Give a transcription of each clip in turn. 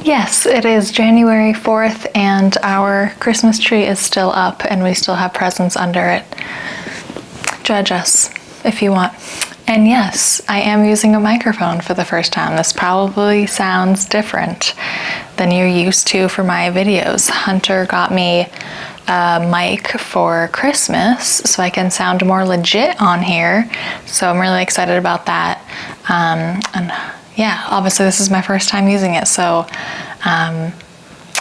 Yes, it is January 4th and our Christmas tree is still up and we still have presents under it. Judge us if you want. And yes, I am using a microphone for the first time. This probably sounds different than you're used to for my videos. Hunter got me a mic for Christmas so I can sound more legit on here. So I'm really excited about that. And yeah, obviously this is my first time using it, so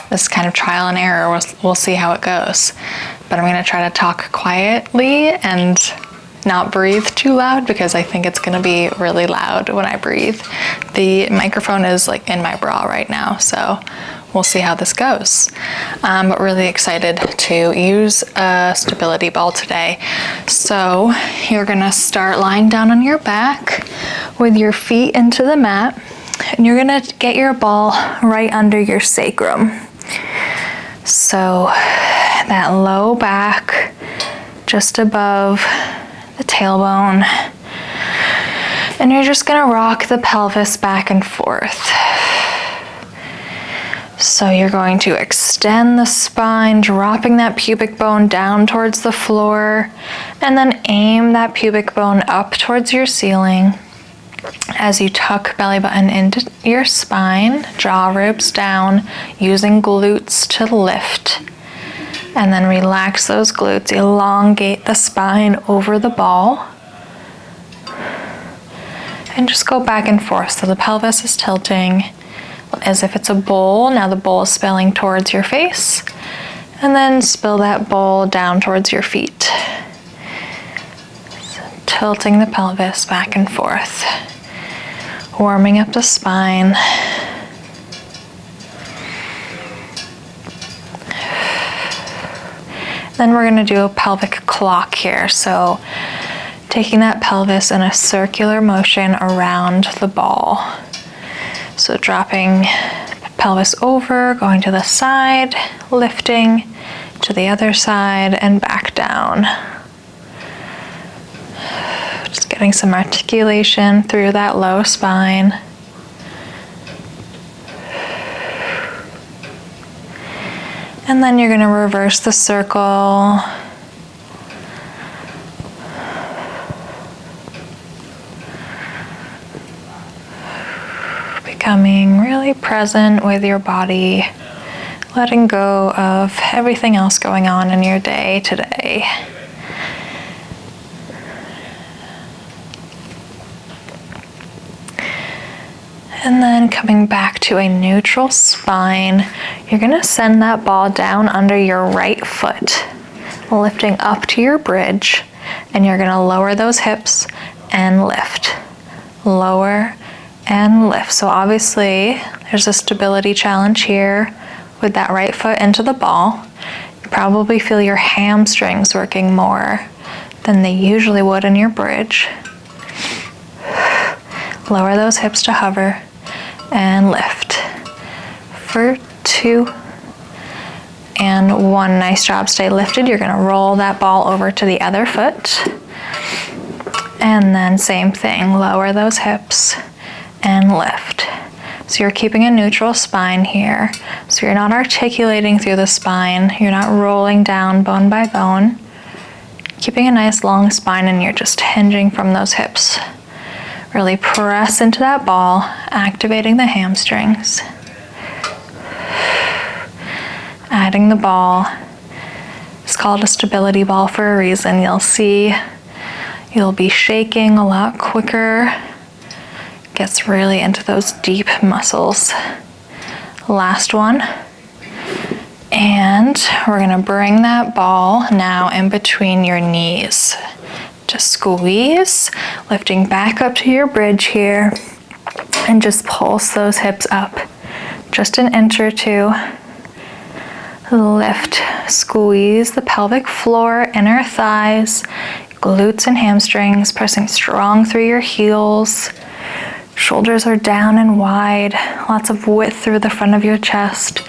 this is kind of trial and error. We'll see how it goes. But I'm gonna try to talk quietly and not breathe too loud because I think it's gonna be really loud when I breathe. The microphone is like in my bra right now, so we'll see how this goes. But really excited to use a stability ball today. So you're gonna start lying down on your back with your feet into the mat, and you're gonna get your ball right under your sacrum. So that low back, just above the tailbone. And you're just gonna rock the pelvis back and forth. So you're going to extend the spine, dropping that pubic bone down towards the floor, and then aim that pubic bone up towards your ceiling as you tuck belly button into your spine, jaw ribs down, using glutes to lift. And then relax those glutes, elongate the spine over the ball. And just go back and forth so the pelvis is tilting as if it's a bowl. Now the bowl is spilling towards your face, and then spill that bowl down towards your feet. So tilting the pelvis back and forth, warming up the spine. Then we're going to do a pelvic clock here. So taking that pelvis in a circular motion around the ball. So dropping pelvis over, going to the side, lifting to the other side and back down. Just getting some articulation through that low spine. And then you're going to reverse the circle. Becoming really present with your body, letting go of everything else going on in your day today. And then coming back to a neutral spine, you're gonna send that ball down under your right foot, lifting up to your bridge, and you're gonna lower those hips and lift. Lower and lift. So obviously there's a stability challenge here with that right foot into the ball. You probably feel your hamstrings working more than they usually would in your bridge. Lower those hips to hover and lift for 2 and 1. Nice job, stay lifted. You're gonna roll that ball over to the other foot, and then same thing, lower those hips and lift. So you're keeping a neutral spine here. So you're not articulating through the spine, you're not rolling down bone by bone. Keeping a nice long spine, and you're just hinging from those hips. Really press into that ball, activating the hamstrings. Adding the ball. It's called a stability ball for a reason. You'll see you'll be shaking a lot quicker. Gets really into those deep muscles. Last one. And we're gonna bring that ball now in between your knees. Just squeeze, lifting back up to your bridge here, and just pulse those hips up. Just an inch or 2. Lift, squeeze the pelvic floor, inner thighs, glutes and hamstrings, pressing strong through your heels. Shoulders are down and wide, lots of width through the front of your chest.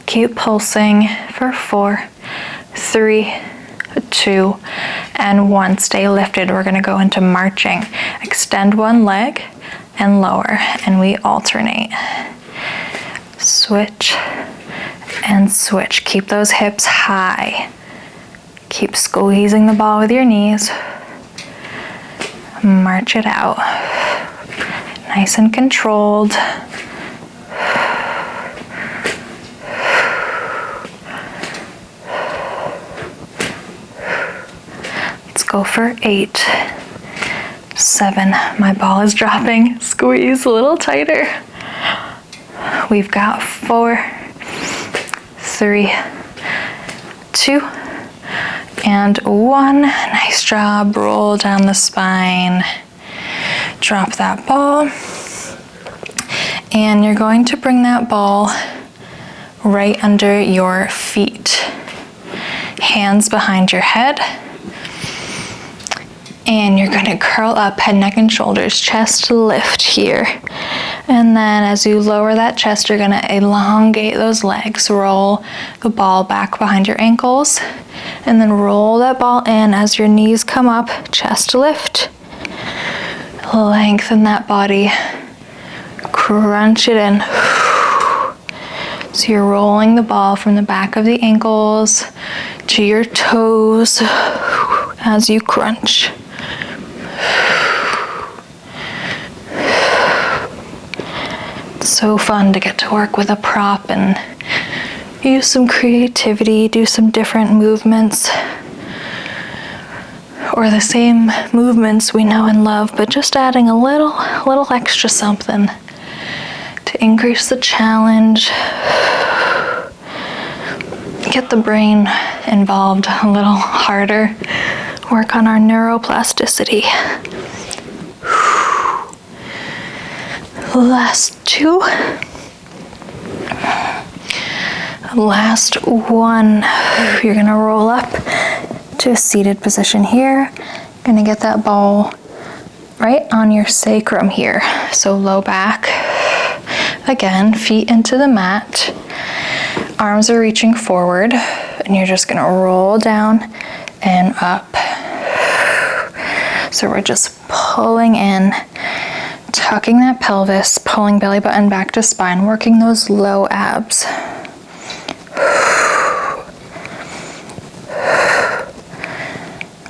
Keep pulsing for 4, 3, 2, and 1. Stay lifted. We're gonna go into marching. Extend one leg and lower, and we alternate. switch, and switch. Keep those hips high. Keep squeezing the ball with your knees. March it out. Nice and controlled. Let's go for 8, 7. My ball is dropping. Squeeze a little tighter. We've got 4, 3, 2, and 1. Nice job. Roll down the spine. Drop that ball. And you're going to bring that ball right under your feet. Hands behind your head. And you're going to curl up, head, neck, and shoulders, chest lift here. And then as you lower that chest, you're going to elongate those legs. Roll the ball back behind your ankles. And then roll that ball in as your knees come up, chest lift. Lengthen that body. Crunch it in. So you're rolling the ball from the back of the ankles to your toes as you crunch. It's so fun to get to work with a prop and use some creativity, do some different movements, or the same movements we know and love, but just adding a little extra something to increase the challenge, get the brain involved a little harder, work on our neuroplasticity. Last 2. Last 1. You're gonna roll up to a seated position here. You're gonna get that ball right on your sacrum here. So low back. Again, feet into the mat. Arms are reaching forward, and you're just gonna roll down and up. So we're just pulling in, tucking that pelvis, pulling belly button back to spine, working those low abs.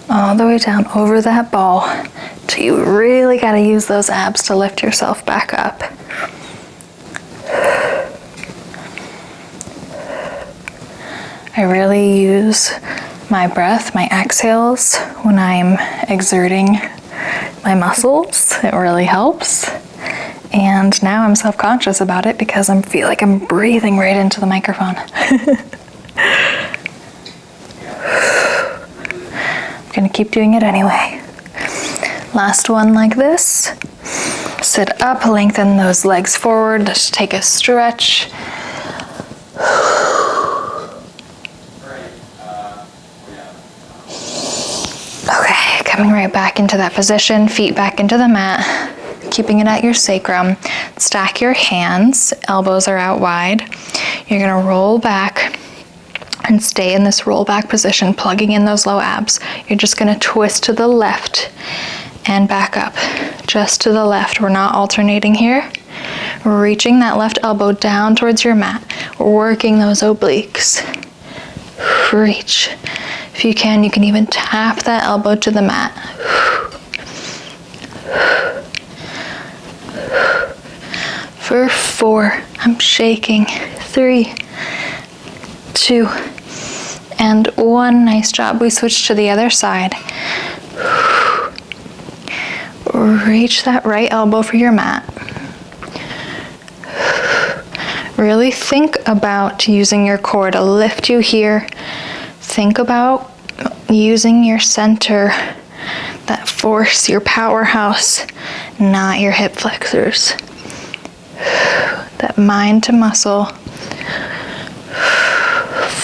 All the way down over that ball till you really got to use those abs to lift yourself back up. I really use my breath, my exhales, when I'm exerting my muscles. It really helps. And now I'm self-conscious about it because I feel like I'm breathing right into the microphone. I'm gonna keep doing it anyway. Last one like this. Sit up, lengthen those legs forward. Just take a stretch. Okay, coming right back into that position, feet back into the mat, keeping it at your sacrum. Stack your hands, elbows are out wide. You're gonna roll back and stay in this roll back position, plugging in those low abs. You're just gonna twist to the left and back up, just to the left. We're not alternating here. We're reaching that left elbow down towards your mat. We're working those obliques. Reach. If you can even tap that elbow to the mat. For 4, I'm shaking. 3, 2, and 1. Nice job. We switch to the other side. Reach that right elbow for your mat. Really think about using your core to lift you here. Think about using your center, that force, your powerhouse, not your hip flexors. That mind to muscle.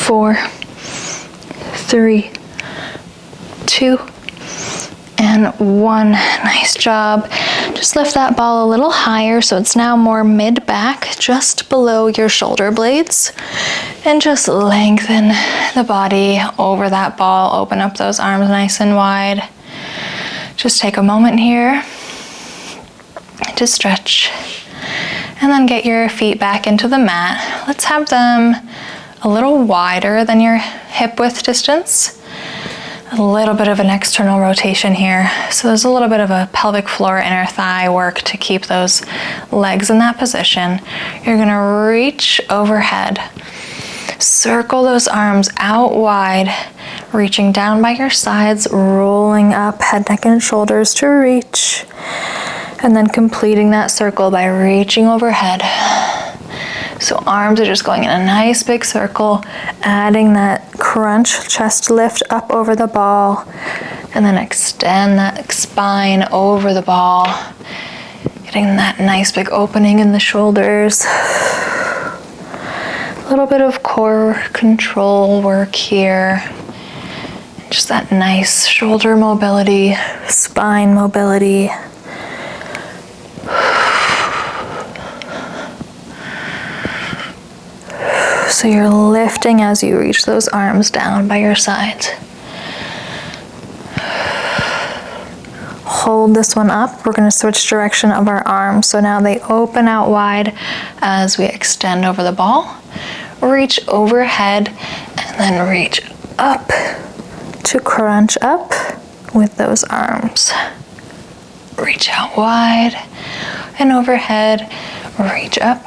4, 3, 2, and 1. Nice job. Just lift that ball a little higher so it's now more mid-back, just below your shoulder blades. And just lengthen the body over that ball. Open up those arms nice and wide. Just take a moment here to stretch And then get your feet back into the mat. Let's have them a little wider than your hip width distance. A little bit of an external rotation here. So there's a little bit of a pelvic floor, inner thigh work to keep those legs in that position. You're gonna reach overhead. Circle those arms out wide, reaching down by your sides, rolling up head, neck, and shoulders to reach. And then completing that circle by reaching overhead. So arms are just going in a nice big circle, adding that crunch, chest lift up over the ball, and then extend that spine over the ball, getting that nice big opening in the shoulders. A little bit of core control work here. Just that nice shoulder mobility, spine mobility. So you're lifting as you reach those arms down by your sides. Hold this one up. We're going to switch direction of our arms. So now they open out wide as we extend over the ball. Reach overhead and then reach up to crunch up with those arms. Reach out wide and overhead. Reach up,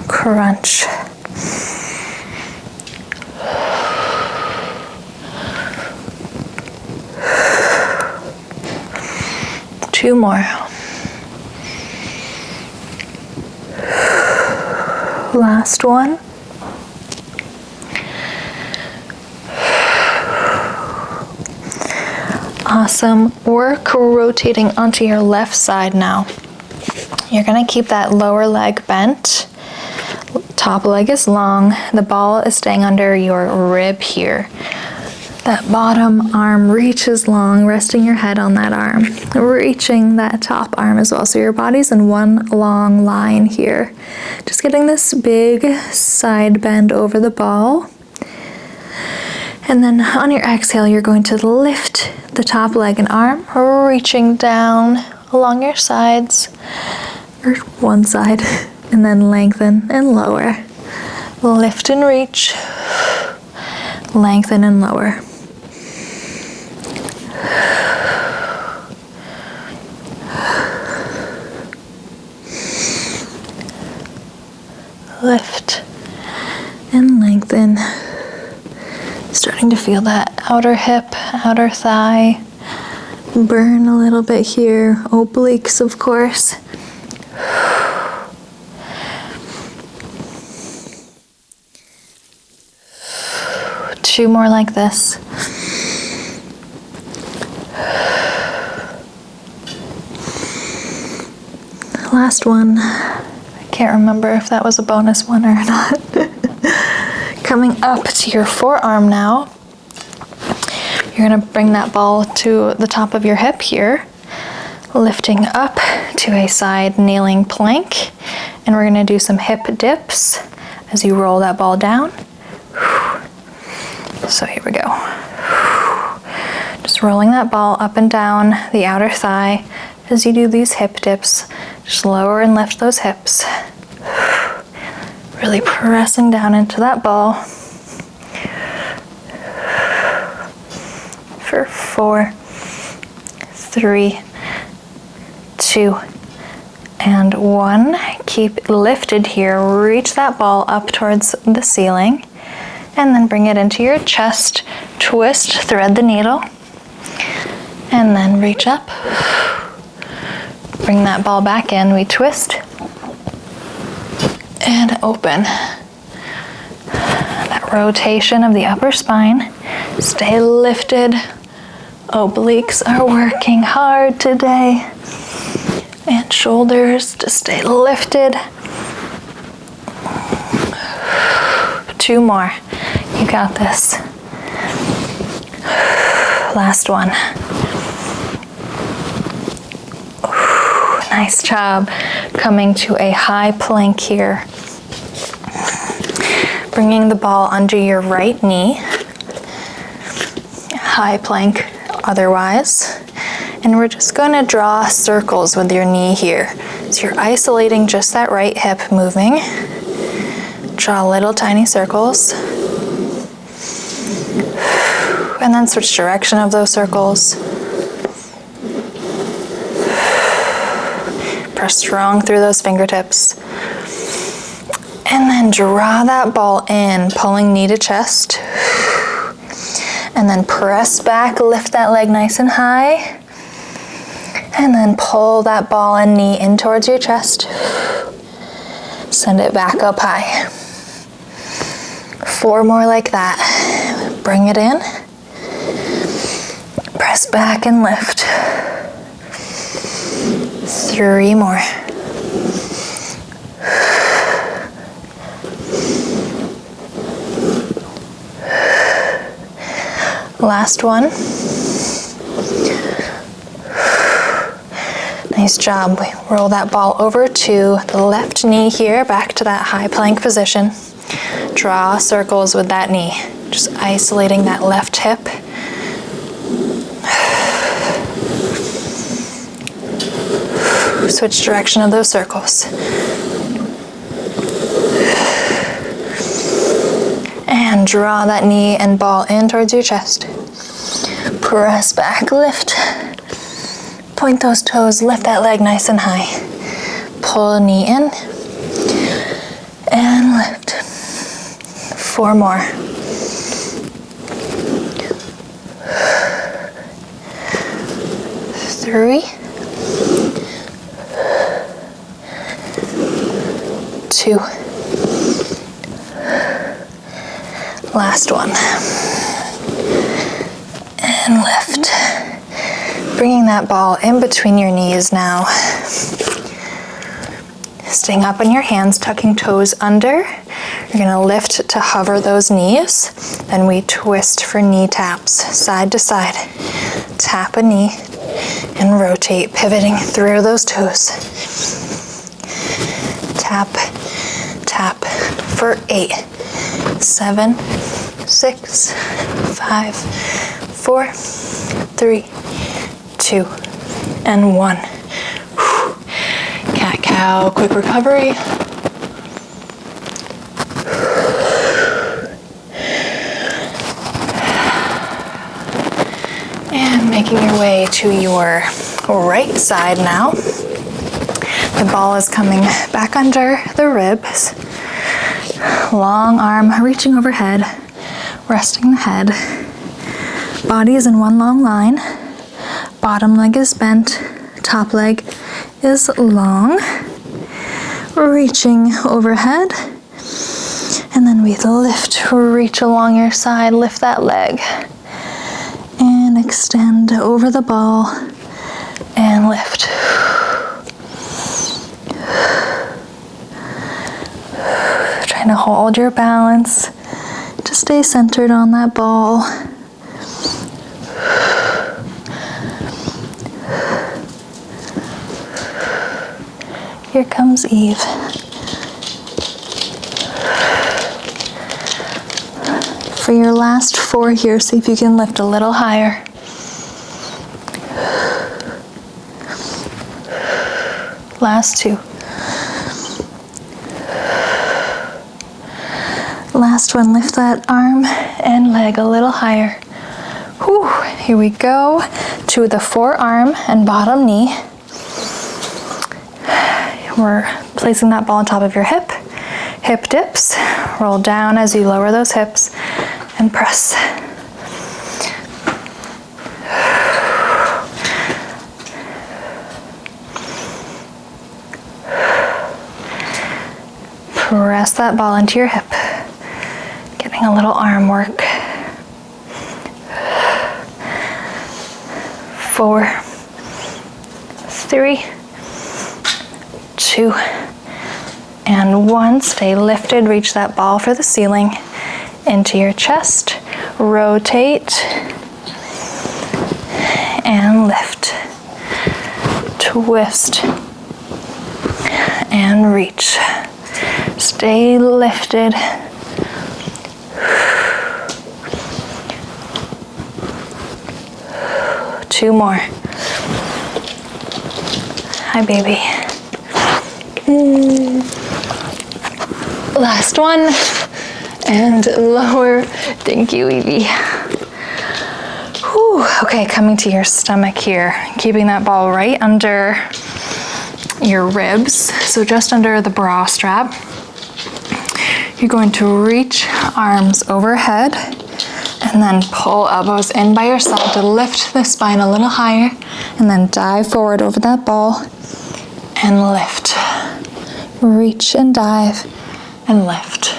crunch. Two more. Last one. Awesome. Work rotating onto your left side now. You're going to keep that lower leg bent. Top leg is long. The ball is staying under your rib here. That bottom arm reaches long, resting your head on that arm. Reaching that top arm as well. So your body's in one long line here. Just getting this big side bend over the ball. And then on your exhale, you're going to lift the top leg and arm, reaching down along your sides, or one side, and then lengthen and lower. Lift and reach, lengthen and lower. Lift and lengthen. Starting to feel that outer hip, outer thigh burn a little bit here. Obliques, of course. Two more like this. Last one. I can't remember if that was a bonus one or not. Coming up to your forearm now. You're gonna bring that ball to the top of your hip here, lifting up to a side kneeling plank. And we're gonna do some hip dips as you roll that ball down. So here we go. Just rolling that ball up and down the outer thigh as you do these hip dips. Just lower and lift those hips. Really pressing down into that ball. For 4, 3, 2, and 1. Keep lifted here. Reach that ball up towards the ceiling. And then bring it into your chest. Twist, thread the needle. And then reach up. Bring that ball back in. We twist. And open. That rotation of the upper spine. Stay lifted. Obliques are working hard today. And shoulders to stay lifted. 2 more. You got this. Last one. Nice job. Coming to a high plank here. Bringing the ball under your right knee. High plank otherwise. And we're just going to draw circles with your knee here. So you're isolating just that right hip moving. Draw little tiny circles. And then switch direction of those circles. Press strong through those fingertips. And then draw that ball in, pulling knee to chest. And then press back, lift that leg nice and high. And then pull that ball and knee in towards your chest. Send it back up high. 4 more like that. Bring it in. Press back and lift. 3 more. Last one. Nice job. We roll that ball over to the left knee here, back to that high plank position. Draw circles with that knee, just isolating that left hip. Switch direction of those circles. And draw that knee and ball in towards your chest. Press back, lift. Point those toes, lift that leg nice and high. Pull the knee in. And lift. 4 more. Three. 2. Last one. And lift. Bringing that ball in between your knees now. Staying up on your hands, tucking toes under. You're going to lift to hover those knees. Then we twist for knee taps, side to side. Tap a knee and rotate, pivoting through those toes. Tap, tap for 8, 7, 6, 5, 4, 3, 2, and 1. Cat-cow, quick recovery. And making your way to your right side now. The ball is coming back under the ribs. Long arm reaching overhead, resting the head. Body is in one long line. Bottom leg is bent. Top leg is long. Reaching overhead. And then we lift, reach along your side, lift that leg. And extend over the ball and lift. Trying to hold your balance to stay centered on that ball. Here comes Eve. For your last 4 here, see if you can lift a little higher. Last 2. Last one, lift that arm and leg a little higher. Whew, here we go to the forearm and bottom knee. We're placing that ball on top of your hip. Hip dips, roll down as you lower those hips and press. Press that ball into your hip. Getting a little arm work. 4, 3, 2, and 1. Stay lifted, reach that ball for the ceiling. Into your chest, rotate, and lift. Twist, and reach. Stay lifted. Two more. Hi, baby. Last one. And lower. Thank you, Evie. Whew. Okay, coming to your stomach here. Keeping that ball right under your ribs. So just under the bra strap. You're going to reach arms overhead and then pull elbows in by your side to lift the spine a little higher, and then dive forward over that ball and lift. Reach and dive and lift.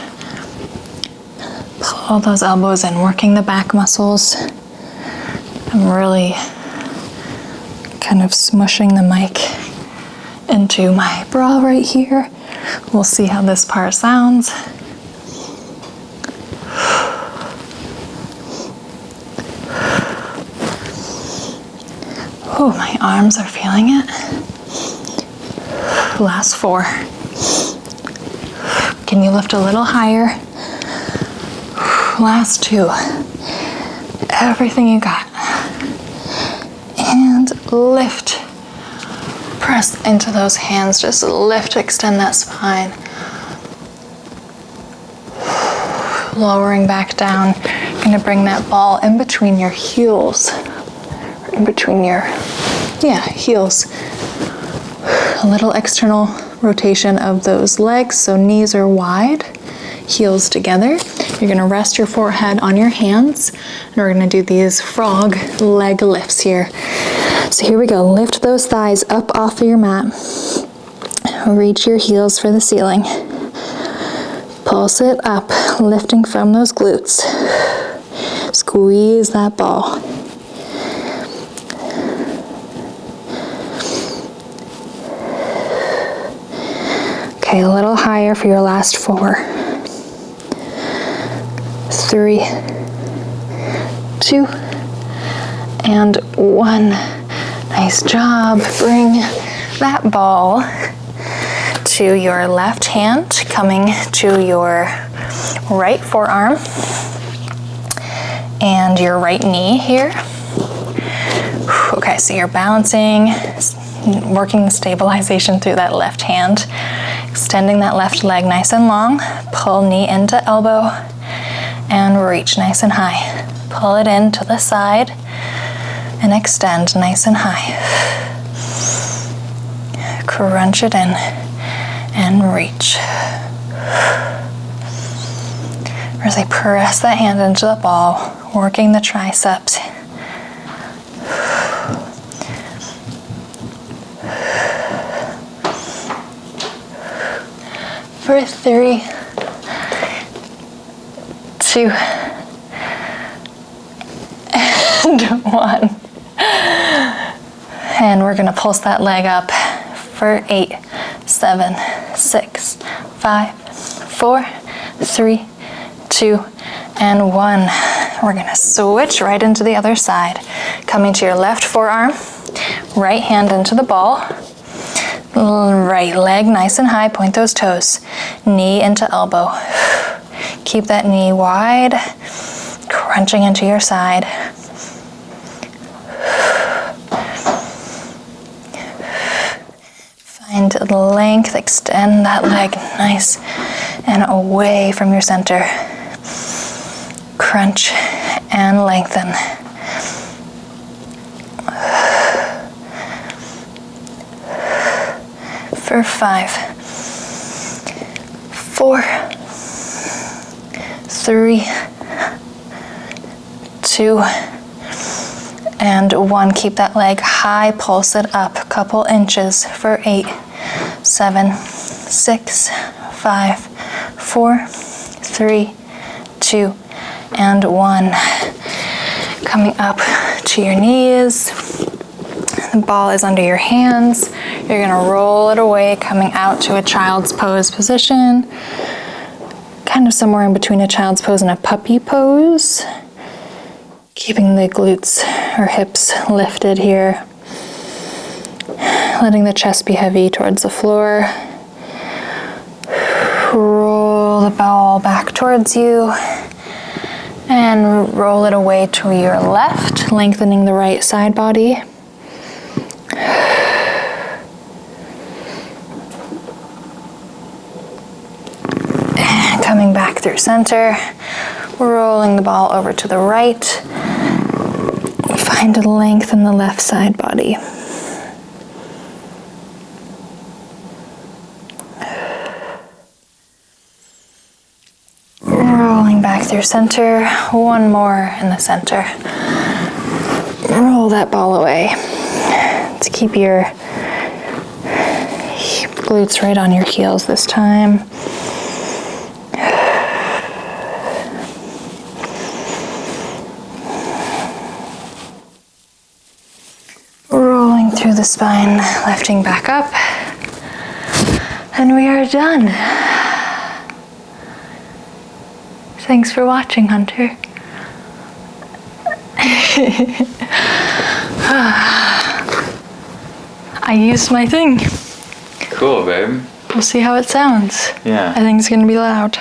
Pull those elbows in, working the back muscles. I'm really kind of smushing the mic into my bra right here. We'll see how this part sounds. Oh, my arms are feeling it. Last 4. Can you lift a little higher? Last 2. Everything you got. And lift. Press into those hands. Just lift, extend that spine. Lowering back down. You're going to bring that ball in between your heels. In between your, heels. A little external rotation of those legs, so knees are wide, heels together. You're gonna rest your forehead on your hands, and we're gonna do these frog leg lifts here. So here we go, lift those thighs up off of your mat. Reach your heels for the ceiling. Pulse it up, lifting from those glutes. Squeeze that ball. Okay, a little higher for your last 4. 3, 2, and 1. Nice job. Bring that ball to your left hand, coming to your right forearm and your right knee here. Okay, so you're balancing, working stabilization through that left hand. Extending that left leg nice and long. Pull knee into elbow and reach nice and high. Pull it in to the side and extend nice and high. Crunch it in and reach. Really press that hand into the ball, working the triceps. For 3, 2, and 1. And we're gonna pulse that leg up for 8, 7, 6, 5, 4, 3, 2, and 1. We're gonna switch right into the other side. Coming to your left forearm, right hand into the ball. Right leg nice and high, point those toes. Knee into elbow. Keep that knee wide, crunching into your side. Find the length, extend that leg nice and away from your center. Crunch and lengthen. For 5, 4, 3, 2, and 1. Keep that leg high, pulse it up a couple inches for 8, 7, 6, 5, 4, 3, 2, and 1. Coming up to your knees. The ball is under your hands. You're gonna roll it away, coming out to a child's pose position. Kind of somewhere in between a child's pose and a puppy pose. Keeping the glutes or hips lifted here. Letting the chest be heavy towards the floor. Roll the ball back towards you. And roll it away to your left, lengthening the right side body. through center, rolling the ball over to the right. Find a length in the left side body. Rolling back through center, one more in the center. Roll that ball away to keep your glutes right on your heels this time. Rolling through the spine, lifting back up, and we are done. Thanks for watching, Hunter. I used my thing. Cool, babe. We'll see how it sounds. Yeah. I think it's gonna be loud.